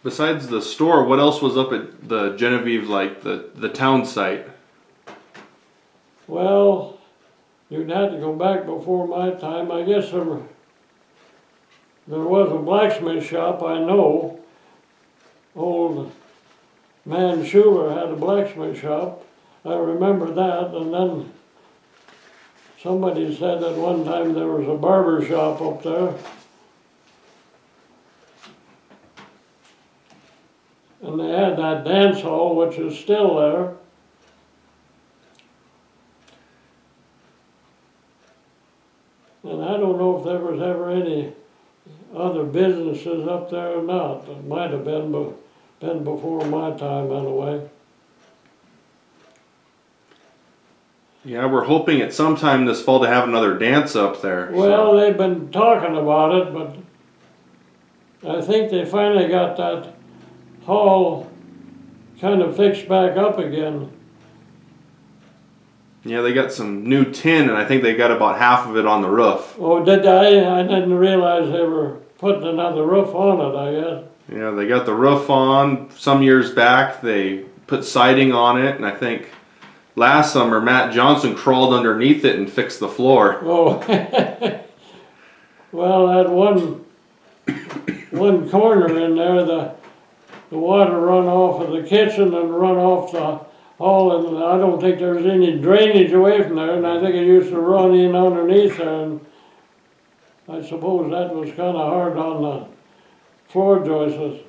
Besides the store, what else was up at the Genevieve, like the town site? Well, you'd have to go back before my time. I guess there was a blacksmith shop, I know. Old man Schuler had a blacksmith shop. I remember that. And then somebody said that one time there was a barber shop up there. And they had that dance hall, which is still there. And I don't know if there was ever any other businesses up there or not. It might have been before my time anyway. Yeah, we're hoping at some time this fall to have another dance up there. Well, they've been talking about it, but I think they finally got that hall kind of fixed back up again. Yeah, they got some new tin, and I think they got about half of it on the roof. Oh, did they? I didn't realize they were putting another roof on it, I guess. Yeah, they got the roof on. Some years back, they put siding on it, and I think last summer, Matt Johnson crawled underneath it and fixed the floor. Oh, well, that one corner in there, the water run off of the kitchen and run off the hall, and I don't think there's any drainage away from there, and I think it used to run in underneath there, and I suppose that was kind of hard on the floor joists.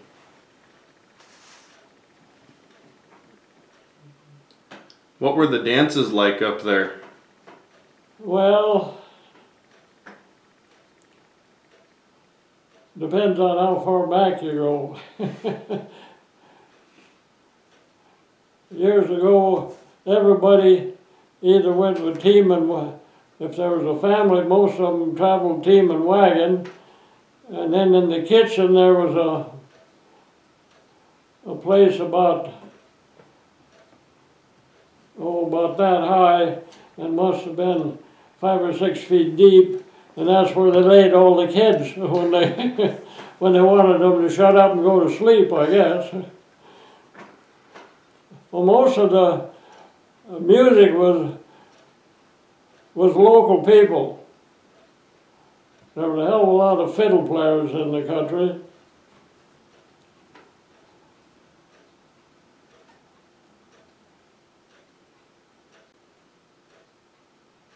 What were the dances like up there? Well, depends on how far back you go. Years ago, everybody either went with team and, if there was a family, most of them traveled team and wagon. And then in the kitchen there was a place about that high, and must have been 5 or 6 feet deep, and that's where they laid all the kids when they wanted them to shut up and go to sleep, I guess. Well, most of the music was local people. There was a hell of a lot of fiddle players in the country.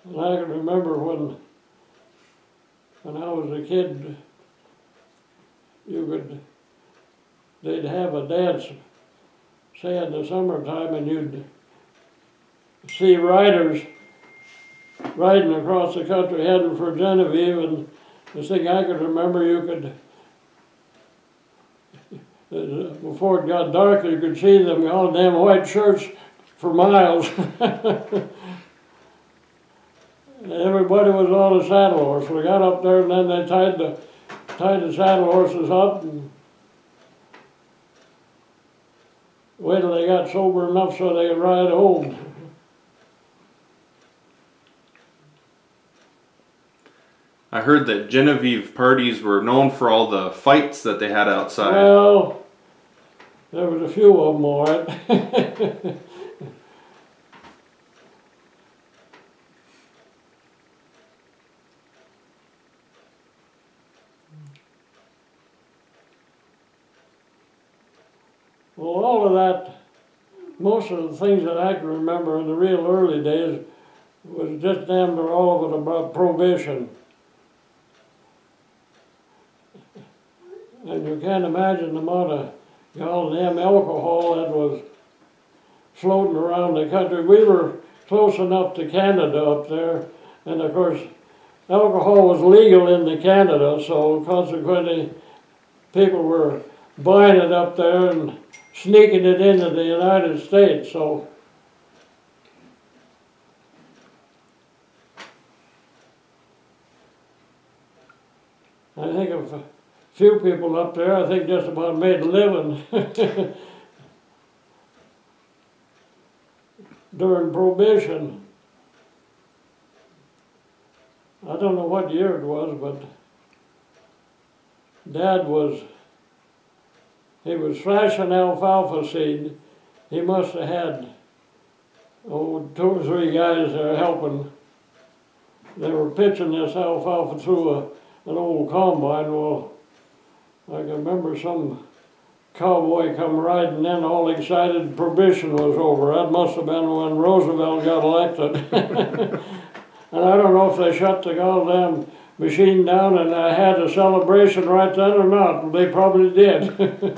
And I can remember when I was a kid, they'd have a dance, say in the summertime, and you'd see riders riding across the country heading for Genevieve, and the thing I could remember, you could, before it got dark, you could see them all damn white shirts for miles. Everybody was on a saddle horse. We got up there, and then they tied the saddle horses up and waited till they got sober enough so they could ride home. I heard that Genevieve parties were known for all the fights that they had outside. Well, there was a few of them, all right. Well, all of that, most of the things that I can remember in the real early days was just damn near all of it about Prohibition. And you can't imagine the amount of goddamn alcohol that was floating around the country. We were close enough to Canada up there, and of course, alcohol was legal in Canada, so consequently, people were buying it up there and sneaking it into the United States, so I think of a few people up there, I think just about made a living during Prohibition. I don't know what year it was, but Dad was he was thrashing alfalfa seed. He must have had, 2 or 3 guys there helping. They were pitching this alfalfa through an old combine. Well, I can remember some cowboy come riding in all excited. Prohibition was over. That must have been when Roosevelt got elected. And I don't know if they shut the goddamn machine down and I had a celebration right then or not. They probably did.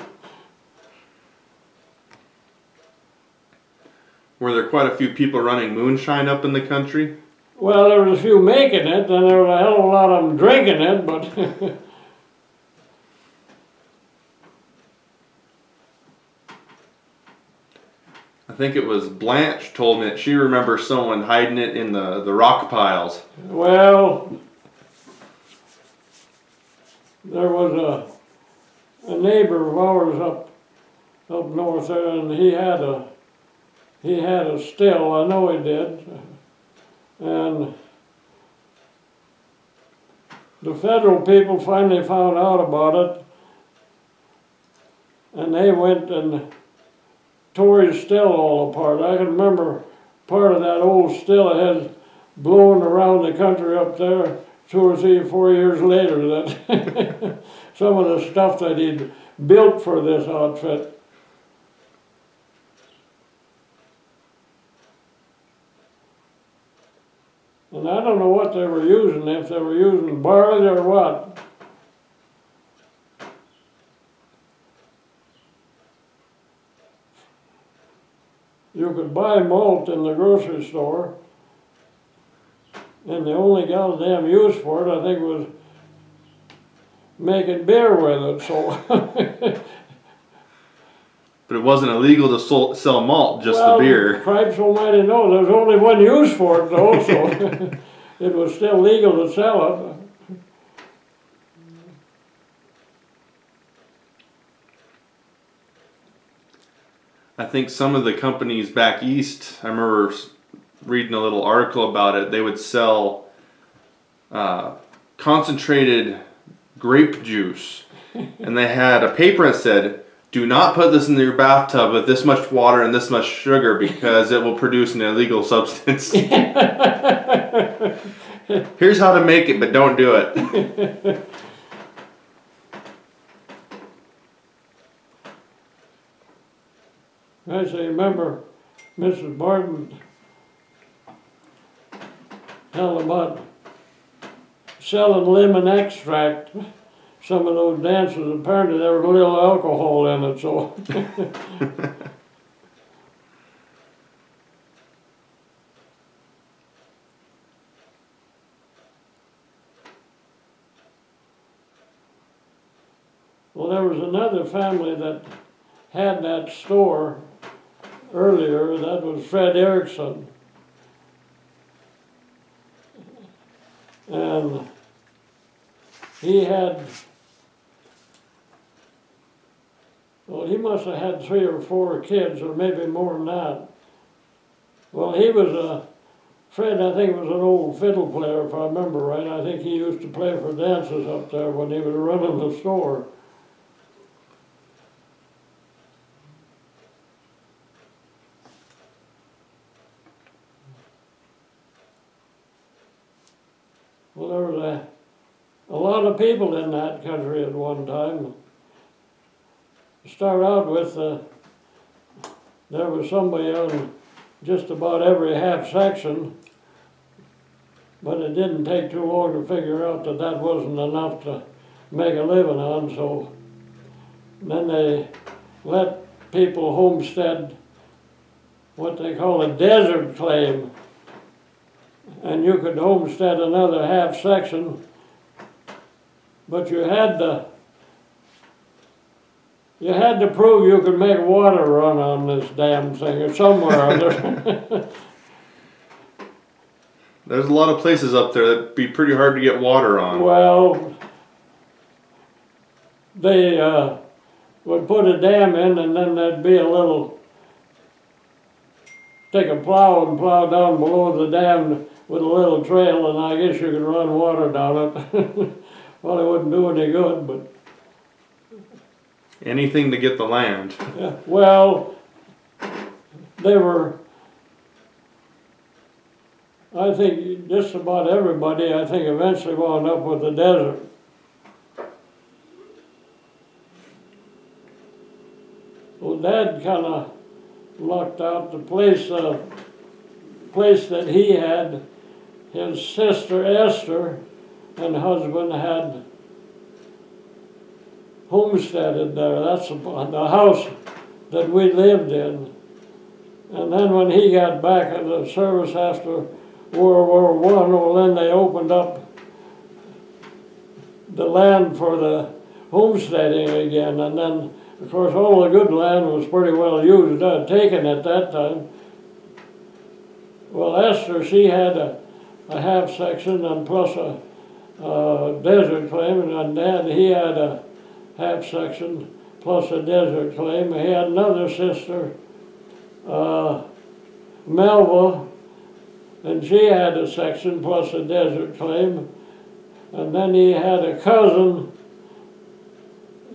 Were there quite a few people running moonshine up in the country? Well, there was a few making it, and there was a hell of a lot of them drinking it, but I think it was Blanche told me that she remembers someone hiding it in the rock piles. well, there was a neighbor of ours up north there, and he had a still. I know he did, and the federal people finally found out about it, and they went and tore his still all apart. I can remember part of that old still has blown around the country up there 2 or 3 or 4 years later, that some of the stuff that he'd built for this outfit. And I don't know what they were using, if they were using barley or what. You could buy malt in the grocery store, and the only goddamn use for it, I think, was making beer with it. So, But it wasn't illegal to sell malt, just well, the beer. Cripes almighty no, there's only one use for it though, so it was still legal to sell it. I think some of the companies back east, I remember reading a little article about it, they would sell concentrated grape juice. And they had a paper that said, do not put this in your bathtub with this much water and this much sugar because it will produce an illegal substance. Here's how to make it, but don't do it. I say, remember Mrs. Barton telling about selling lemon extract. Some of those dances, apparently there was a little alcohol in it, so. Well, there was another family that had that store earlier. That was Fred Erickson. And he had, well, he must have had 3 or 4 kids, or maybe more than that. Well, he was Fred, I think, was an old fiddle player, if I remember right. I think he used to play for dances up there when he was running the store. Well, there was a lot of people in that country at one time. To start out with, there was somebody on just about every half section, but it didn't take too long to figure out that that wasn't enough to make a living on, so then they let people homestead what they call a desert claim. And you could homestead another half section, but you had to prove you could make water run on this damn thing, or somewhere or other. There's a lot of places up there that'd be pretty hard to get water on. Well, they would put a dam in, and then there'd be a little, take a plow and plow down below the dam with a little trail, and I guess you could run water down it. Well, it wouldn't do any good, but Anything to get the land. Yeah, well, they were, I think just about everybody, I think eventually wound up with the desert. Well, Dad kind of lucked out the place that he had. His sister Esther and husband had homesteaded there. That's the house that we lived in. And then when he got back in the service after World War I, well, then they opened up the land for the homesteading again. And then, of course, all the good land was pretty well used, taken at that time. Well, Esther, she had a half section and plus a desert claim, and Dad, he had a half section plus a desert claim. He had another sister, Melva, and she had a section plus a desert claim. And then he had a cousin,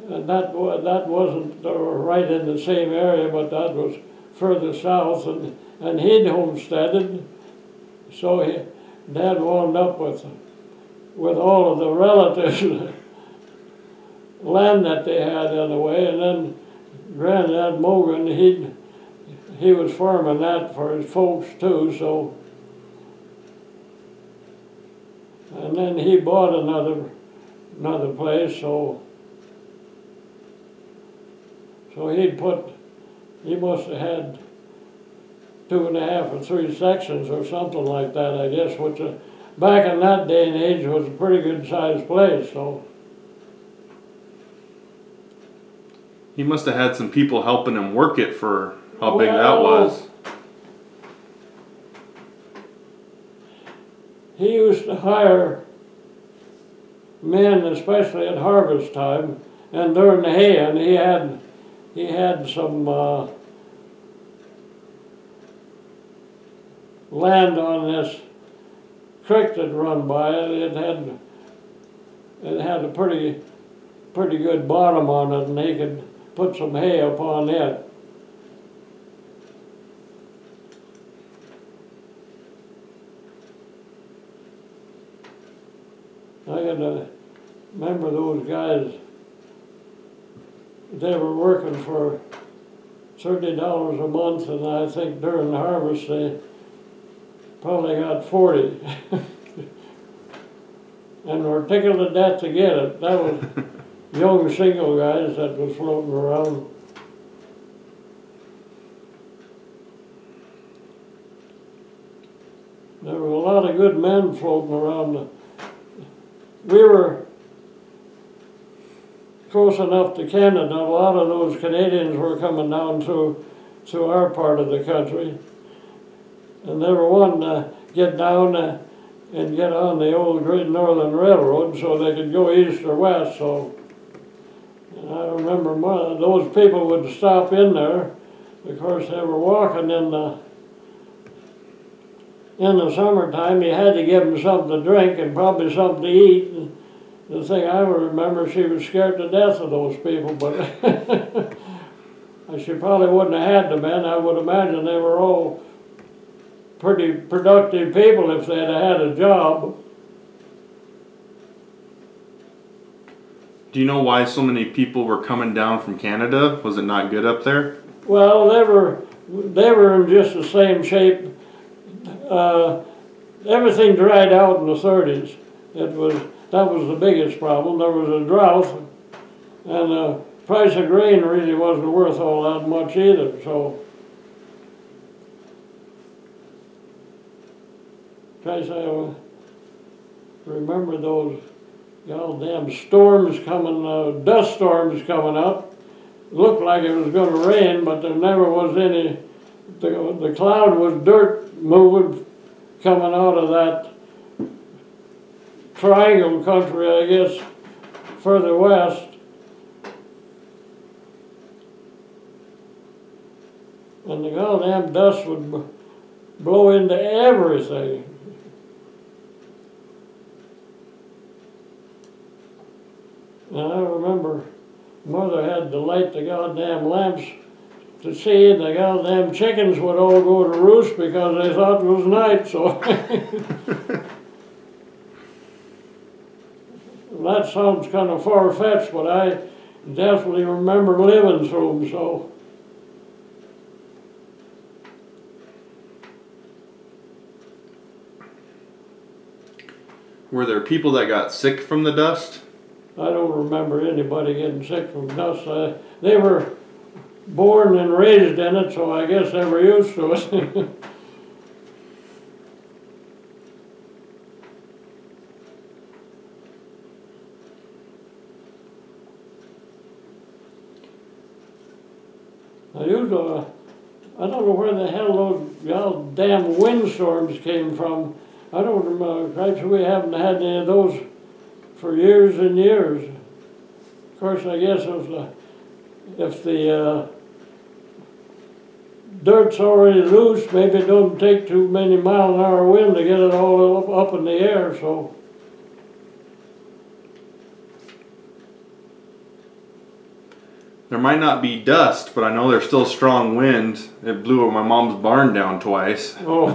and that wasn't right in the same area, but that was further south, and he'd homesteaded. So Dad wound up with all of the relatives land that they had in a way, and then Granddad Mogan, he was farming that for his folks too, so. And then he bought another place, so he must have had 2.5 or 3 sections or something like that, I guess, which back in that day and age was a pretty good sized place, so. He must have had some people helping him work it for how big that was. He used to hire men, especially at harvest time and during the hay, and he had some land on this creek that run by it. It had a pretty good bottom on it, and they could put some hay upon it. I gotta remember those guys. They were working for $30 a month, and I think during the harvest they probably got 40. And were tickled to death to get it. That was young single guys that was floating around. There were a lot of good men floating around. We were close enough to Canada. A lot of those Canadians were coming down through our part of the country. And they were wanting to get down and get on the old Great Northern Railroad so they could go east or west. So and I remember those people would stop in there. Of course, they were walking in the summertime. You had to give them something to drink and probably something to eat. And the thing I remember, she was scared to death of those people, but she probably wouldn't have had the men. I would imagine they were all pretty productive people if they'd have had a job. Do you know why so many people were coming down from Canada? Was it not good up there? Well, they were in just the same shape. Everything dried out in the 30s. That was the biggest problem. There was a drought, and the price of grain really wasn't worth all that much either. So, I remember those goddamn storms coming, dust storms coming up. It looked like it was going to rain, but there never was any. The cloud was dirt moving, coming out of that triangle country, I guess, further west. And the goddamn dust would blow into everything. And I remember Mother had to light the goddamn lamps to see, and the goddamn chickens would all go to roost because they thought it was night, so. That sounds kind of far-fetched, but I definitely remember living through them, so. Were there people that got sick from the dust? I don't remember anybody getting sick from dust. They were born and raised in it, so I guess they were used to it. I don't know where the hell those goddamn windstorms came from. I don't remember. Actually, we haven't had any of those for years and years. Of course, I guess if the dirt's already loose, maybe it don't take too many mile-an-hour wind to get it all up in the air, so. There might not be dust, but I know there's still strong wind. It blew my mom's barn down twice. Oh.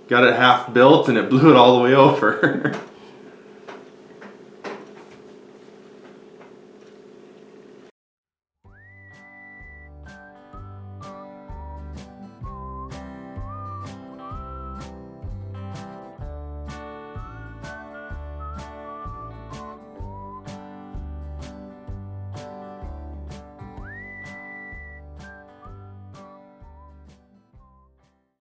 Got it half built and it blew it all the way over.